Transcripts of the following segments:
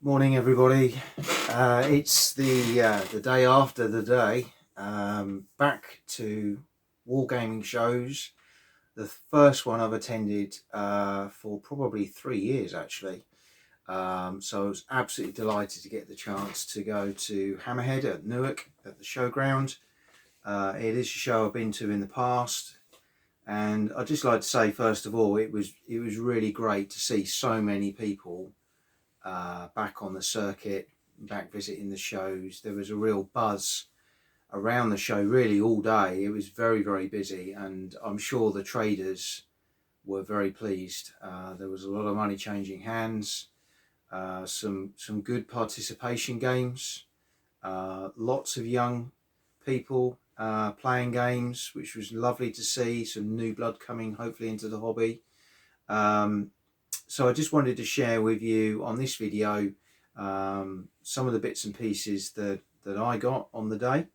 Morning, everybody. It's the day after the day. Back to Wargaming shows. The first one I've attended for probably 3 years, actually. So I was absolutely delighted to get the chance to go to Hammerhead at Newark at the showground. It is a show I've been to in the past, and I'd just like to say, first of all, it was really great to see so many people back on the circuit, back visiting the shows. There was a real buzz around the show really all day. It was very, very busy, and I'm sure the traders were very pleased. There was a lot of money changing hands, some good participation games, lots of young people playing games, which was lovely to see. Some new blood coming hopefully into the hobby. So I just wanted to share with you on this video some of the bits and pieces that I got on the day.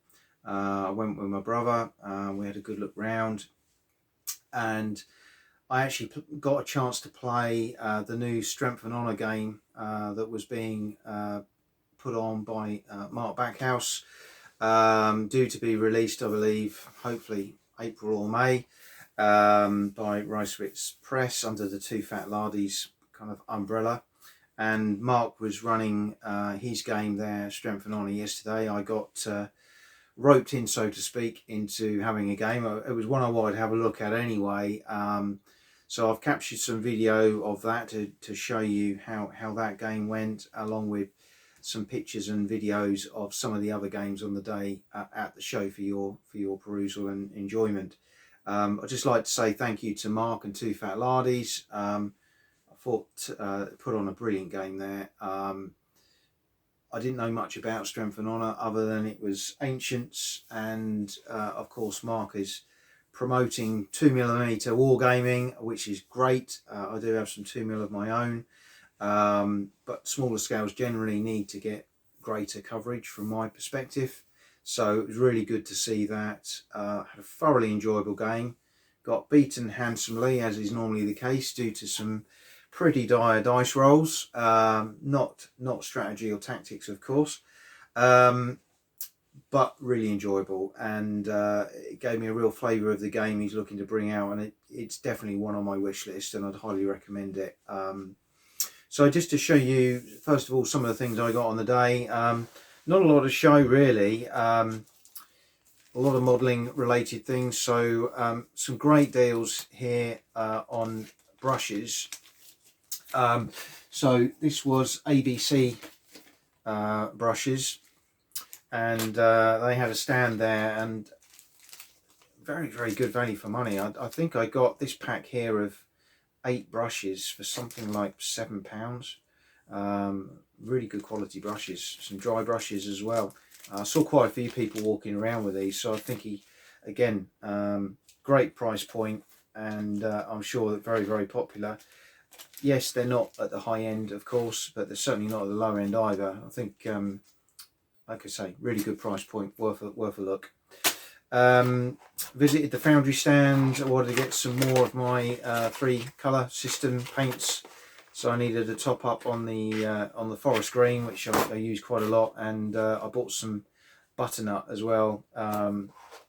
I went with my brother, we had a good look round, and I actually got a chance to play the new Strength and Honour game that was being put on by Mark Backhouse, due to be released, I believe, hopefully April or May, by Ricewitz Press under the Two Fat Lardies kind of umbrella. And Mark was running his game there, Strength and Honour, yesterday. I got roped in, so to speak, into having a game. It was one I wanted to have a look at anyway. So I've captured some video of that to show you how that game went, along with some pictures and videos of some of the other games on the day at the show for your perusal and enjoyment. I'd just like to say thank you to Mark and Two Fat Lardies. I thought put on a brilliant game there. I didn't know much about Strength and Honour other than it was Ancients, and of course Mark is promoting 2mm Wargaming, which is great. I do have some 2mm of my own, but smaller scales generally need to get greater coverage from my perspective. So it was really good to see that. Had a thoroughly enjoyable game. Got beaten handsomely, as is normally the case, due to some pretty dire dice rolls. Not strategy or tactics, of course, but really enjoyable, and it gave me a real flavour of the game he's looking to bring out, and it's definitely one on my wish list, and I'd highly recommend it. So just to show you, first of all, some of the things I got on the day. Not a lot of show really, a lot of modelling related things. So some great deals here on brushes. So this was ABC brushes, and they had a stand there, and very, very good value for money. I think I got this pack here of 8 brushes for something like £7. Really good quality brushes, some dry brushes as well. I saw quite a few people walking around with these, so I think again, great price point, and I'm sure that very, very popular. Yes, they're not at the high end, of course, but they're certainly not at the low end either. I think, like I say, really good price point, worth a look. Visited the Foundry stand. I wanted to get some more of my 3 colour system paints, so I needed a top up on the forest green, which I use quite a lot, and I bought some butternut as well.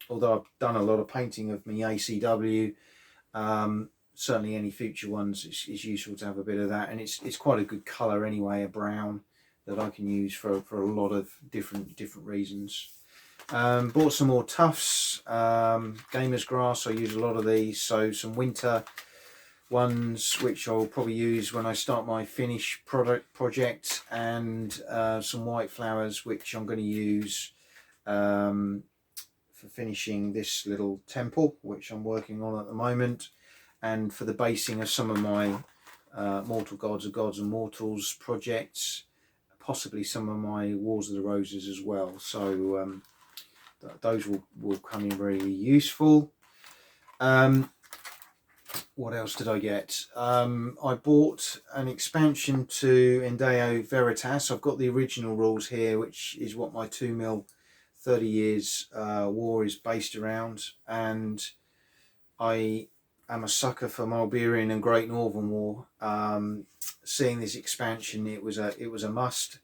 Although I've done a lot of painting of my ACW, certainly any future ones, it's useful to have a bit of that, and it's quite a good colour anyway, a brown that I can use for a lot of different reasons. Bought some more tufts, gamer's grass. I use a lot of these, so some winter ones which I'll probably use when I start my finish project, and some white flowers which I'm going to use for finishing this little temple which I'm working on at the moment, and for the basing of some of my Mortal Gods of Gods and Mortals projects, possibly some of my Wars of the Roses as well. So those will come in really useful. What else did I get? I bought an expansion to Endeo Veritas. I've got the original rules here, which is what my 2mm 30 years war is based around, and I am a sucker for Mulberian and Great Northern War. Seeing this expansion, it was a must.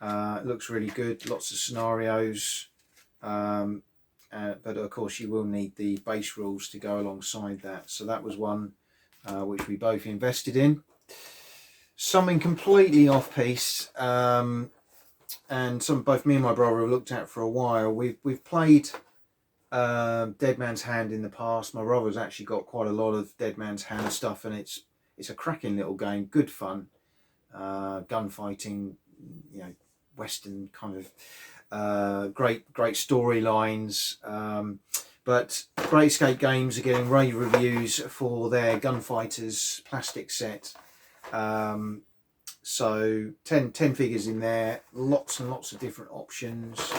It looks really good, lots of scenarios, but of course you will need the base rules to go alongside that. So that was one which we both invested in. Something completely off piece, and both me and my brother have looked at for a while. We've played Dead Man's Hand in the past. My brother's actually got quite a lot of Dead Man's Hand stuff, and it's a cracking little game, good fun, gunfighting, you know, Western kind of great storylines. But Great Escape Games are getting rave reviews for their Gunfighters plastic set. So 10 figures in there, lots and lots of different options.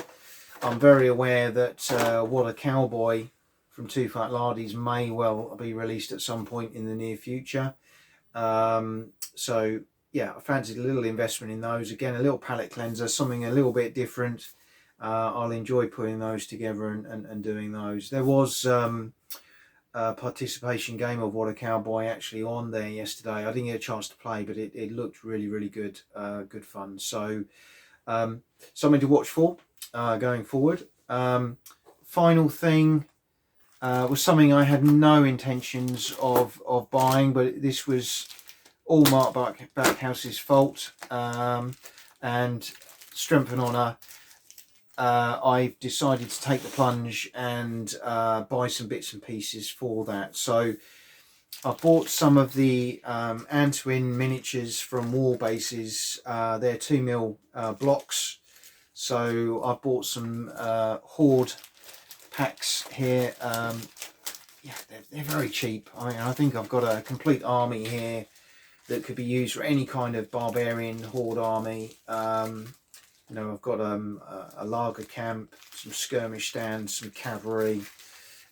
I'm very aware that What a Cowboy from Two Fat Lardies may well be released at some point in the near future. So yeah, I fancied a little investment in those. Again, a little palette cleanser, something a little bit different. I'll enjoy putting those together and doing those. There was a participation game of What a Cowboy actually on there yesterday. I didn't get a chance to play, but it looked really good, good fun. So something to watch for going forward. Final thing was something I had no intentions of buying, but this was all Mark Backhouse's fault, and strength and honour. I've decided to take the plunge and buy some bits and pieces for that. So I bought some of the Antwin miniatures from Warbases. They're 2mm blocks. So I bought some Horde packs here. Yeah, they're very cheap. I think I've got a complete army here that could be used for any kind of barbarian horde army. You know, I've got a lager camp, some skirmish stands, some cavalry,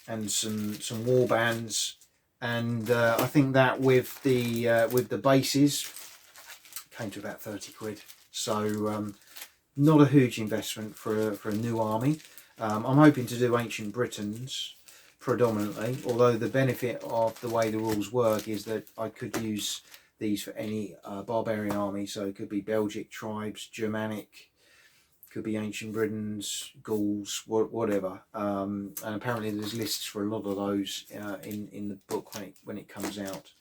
and some war bands. And I think that with the bases came to about 30 quid. So not a huge investment for a new army. I'm hoping to do Ancient Britons predominantly, although the benefit of the way the rules work is that I could use these for any barbarian army. So it could be Belgic tribes, Germanic, could be Ancient Britons, Gauls, whatever. And apparently there's lists for a lot of those in the book when it comes out.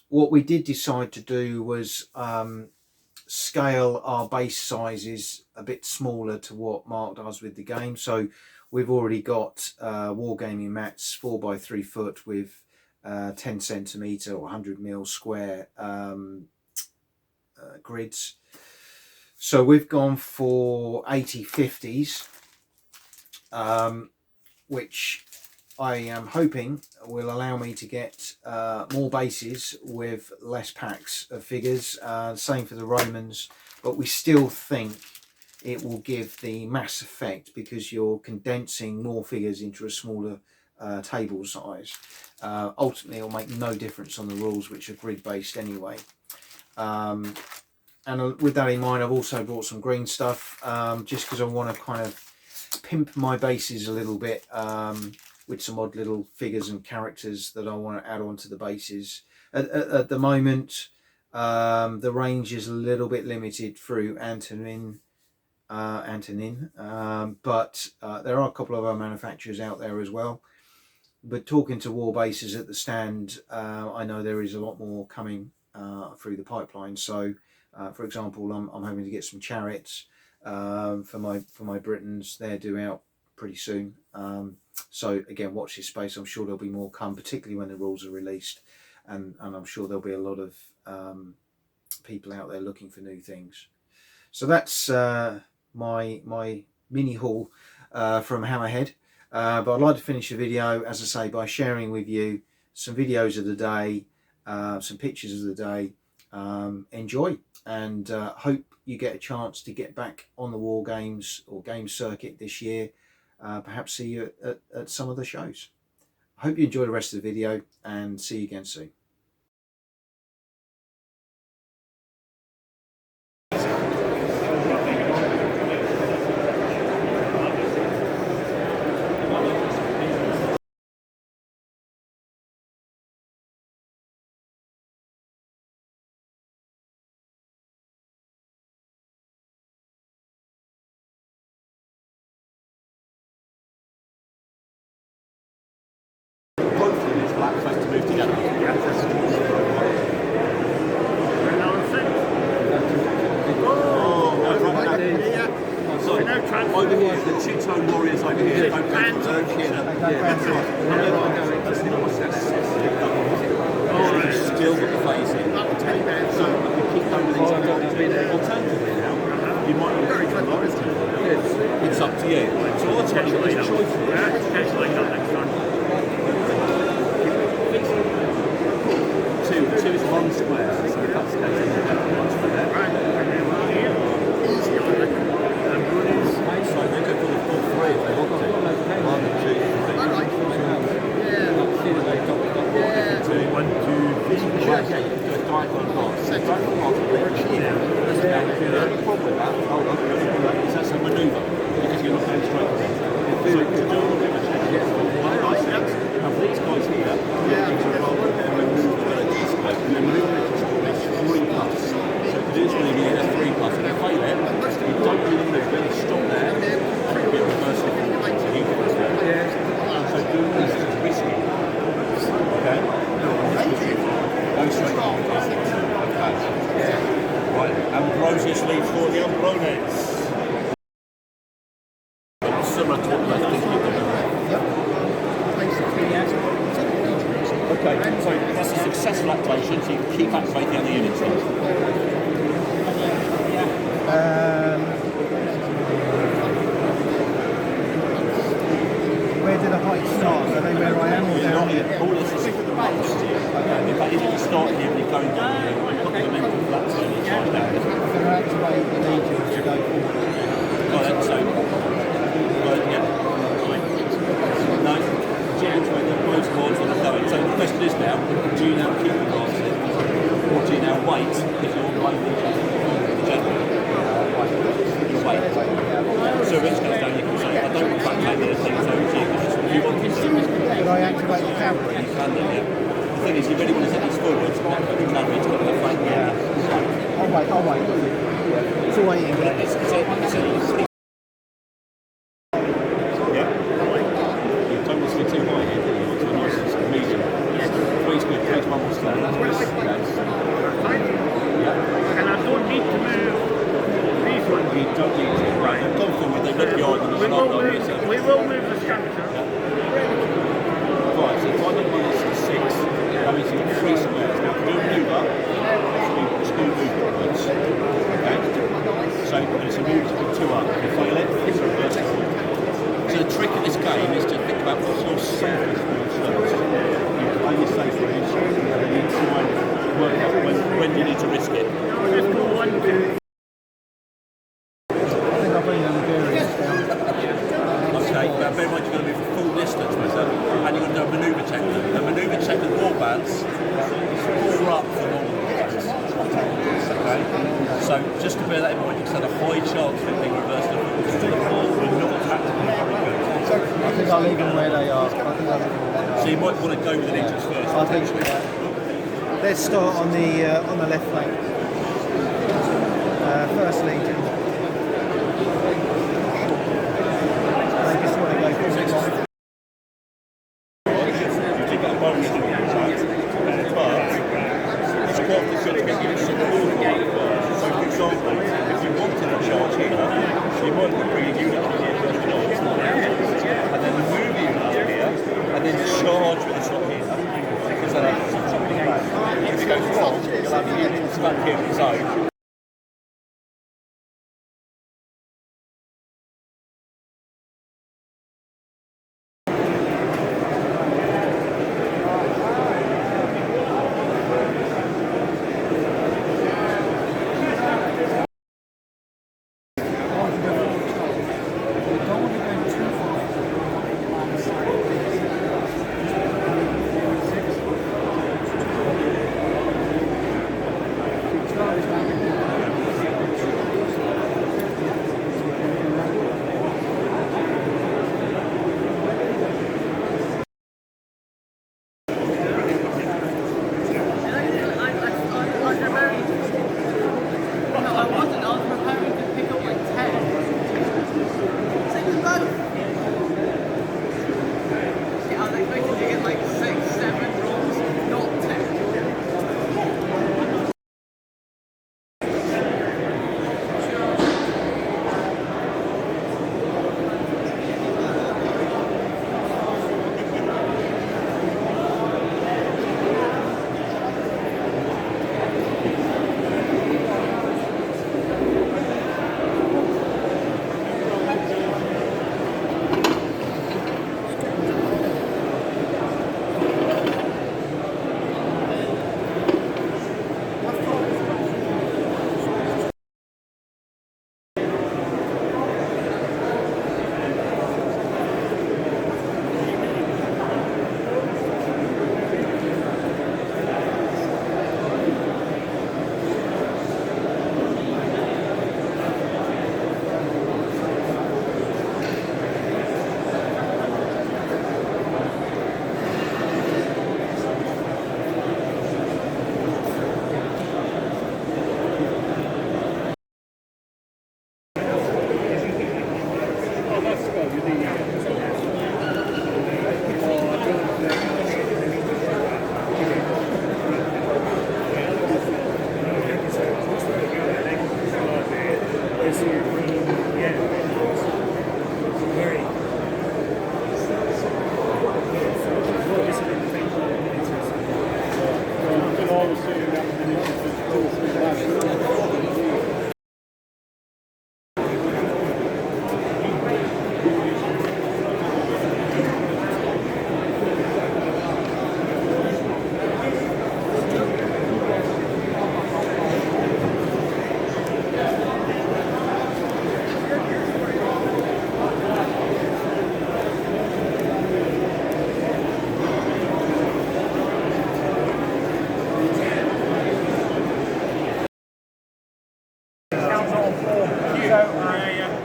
What we did decide to do was scale our base sizes a bit smaller to what Mark does with the game. So we've already got Wargaming mats 4x3 foot with 10 centimetre or 100mm square grids. So we've gone for 80/50s, which I am hoping will allow me to get more bases with less packs of figures. Same for the Romans, but we still think it will give the mass effect because you're condensing more figures into a smaller table size. Ultimately, it'll make no difference on the rules, which are grid based anyway. And with that in mind, I've also brought some green stuff, just because I want to kind of pimp my bases a little bit, with some odd little figures and characters that I want to add on to the bases. At the moment, the range is a little bit limited through Antonin, but there are a couple of other manufacturers out there as well. But talking to Warbases at the stand, I know there is a lot more coming through the pipeline. So, for example, I'm hoping to get some chariots for my Britons. They're due out pretty soon. So again, watch this space. I'm sure there'll be more come, particularly when the rules are released, and I'm sure there'll be a lot of people out there looking for new things. So that's my mini haul from Hammerhead. But I'd like to finish the video, as I say, by sharing with you some videos of the day, some pictures of the day. Enjoy, and hope you get a chance to get back on the War Games or game circuit this year. Perhaps see you at some of the shows. I hope you enjoy the rest of the video, and see you again soon. the two-tone warriors over here don't go to church here. That's right. Still got the phase in. So you keep going with these. Alternatively now, you might be very clever. It's up to you. So all the time you've got this choice Two is one square, so that's the case. One square there. So they go for the full three if they want to. 1, 2, 3. 1, 2, 3. Okay, you can do a diagonal box. Diagonal box will reach here. The only problem with that, hold on, is that's a manoeuvre because you're not going straight in. So to do a manoeuvre check, now for these guys here, these are rather manoeuvrability scope, and their manoeuvrability scope is 3+. So to do this really need a 3+. If you fail it, you don't really move, you stop there, and you'll be reversing it. So you can do that. So doing this is risky. Okay? Go straight on. Okay. Right, Ambrosius leads for the Ambrones. Similar to what those things you've done. Okay, so that's a successful activation, so you can keep activating other units then. Where do the heights start? Are they where I am or down here? All this is the post. In fact, if you start here and you're going down here, you've got the momentum for that zone, it's right down. I'm going to activate the legions to go forward. Right, so, yeah. No, activate the most boards that are going. So the question is now, do you now keep advancing, or do you now wait if you're right the general? You wait. So if it goes down, you can say, I don't want to backpack anything, so if you want to Could I activate the cavalry? you can then, yeah. The thing is, you really want to set these forwards, and backpack the cavalry to get the flank. I'll wait. It's a waiting game. It's pretty. Yeah. You don't want to be too high here, do you? You want to be nice and medium. Three's good, 3 to 1 will stand. That's good. Yeah. And I don't need to move these ones. You don't need to. Right. They've gone forward, they've left behind them, We will move the structure. Right, so if I did one is 6, that means you've got 3 squares. Now, to do a manoeuvre, it's 2 movements. Okay? So, it's a move to put 2 up. If you fail it, it's reversing. So, the trick of this game is to think about what's your safest move first. You play your safe moves, and then you try and work out when you need to risk it. Let's go 1, 2. Okay, but bear in mind you're going to move full distance with them, and you're going to do a manoeuvre check. A manoeuvre check with warbands is 4 up for normal warbands. Okay? So just to bear that in mind, you stand a high chance of it being reversed to we're not tactically very good. I think I'll leave them where they are. So you might want to go with the legions first. I think let's start on the left flank. First legion.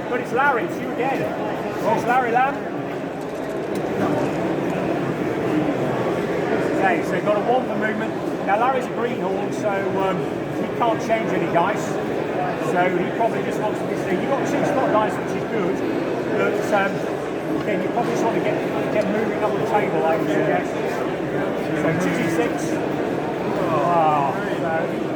but it's Larry, it's you again. It's Larry Lamb. Okay, so got a 1 for movement. Now Larry's a greenhorn, so he can't change any dice. So he probably just wants to be seen. You've got 2 spot dice, which is good, but again, you probably just want to get moving up the table, I would suggest. So 2d6. Oh, so